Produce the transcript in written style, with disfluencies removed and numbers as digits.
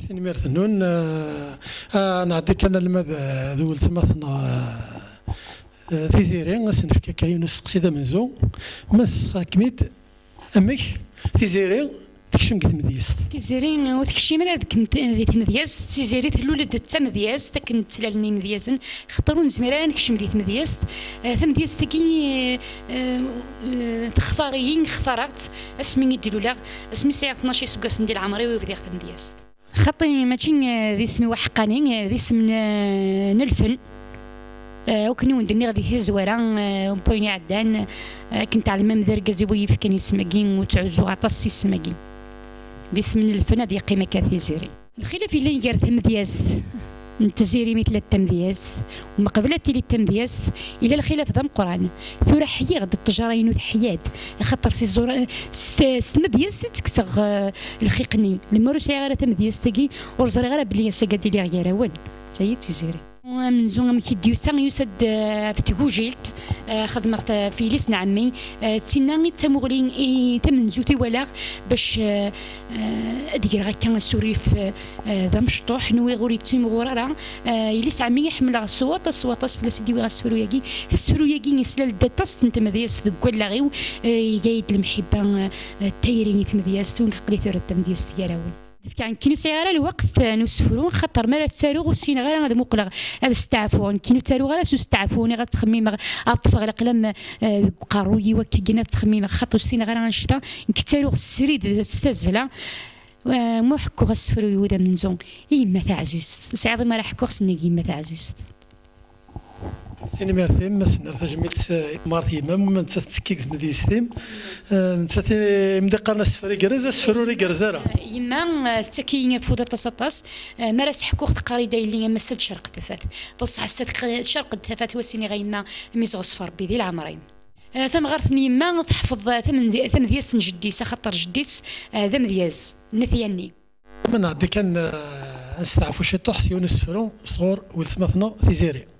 تنميرت نون نعطي كان الماذا ذو سماثنا في زيرين سنفكا كاين نسقسي ذا منزو مس كميد امك في زيرين تكشم قد مديست تيزيري وتكشي مرا ذي تمدياست تيزيري تلولد تا مدياست تكن تلالني مدياسن خطرون زميران نكشم ديت مدياست ثمدياست كي تختارين اختارت اسمي يديرولا اسمي ساعه 12 سكاس ندير عمري ويبدا مدياست خطي ماشي ذي اسمي وحقاني ذي اسم نلفن وكني وندني غادي في الزواره بويني عدان كنت على المام دركزي ويف كان يسماكين وتعزو عطاسي السماكين دي اسم الفن هذه قيمه كثيره الخلاف اللي نقرا تمدياست نتزيري مثل التمدياست وما قبل تيلي التمدياست الى الخلاف ذا القران ثورة حيا غد التجارين وتحيات خاطر سي زور ستمدياست تكسغ الخيقني لما روسي غير تمدياستكي ورزري غير بلي سكادي لي غير وين تاي تيزيري من زون كيديو سان يسد في تيجوجيلت خدمت في لسن عمي تينا تمغلين تمنزوتي ولا باش ادير غاكا السوريف ذا مشطوح نوي غوري تيمغورا يليس عمي يحمل الصوات بلا سيدي وغا السروياكي يسلال داتاس انت مدياس كولا غيو يقايد المحبه التايرين تمدياس تون قليت التمدياس ديالاون كان كي نسير الوقت نسفرون خاطر مرات تسالو غسين غير هذا مقلق هذا استعفون كي نتالو غير استعفوني غير تخميم اطفغ القلم قاروي وكينا تخميم خاطر سين غير نشطا نكتالو السريد استزلا مو حكو غسفرو يودا من زون يما تعزيز سعيد ما راح حكو خصني يما تعزيز ثاني مرتين مسنا تجميت مارتي مام انت تسكيك مديستيم انت مدقنا سفري كرزا سفروري كرزارا يما تكيين فودا تصطاس ما راس حكوخ قريده اللي مسد شرق الثفات بصح شرق الثفات هو سيني غيما ميز غصفر بيدي العمرين ثم غرثني يما تحفظ ثم دياس جديس خاطر جديس ذم دياز نثياني من عندي كان استعفوا شي تحسي ونسفرو صغور ولسمثنا في زيري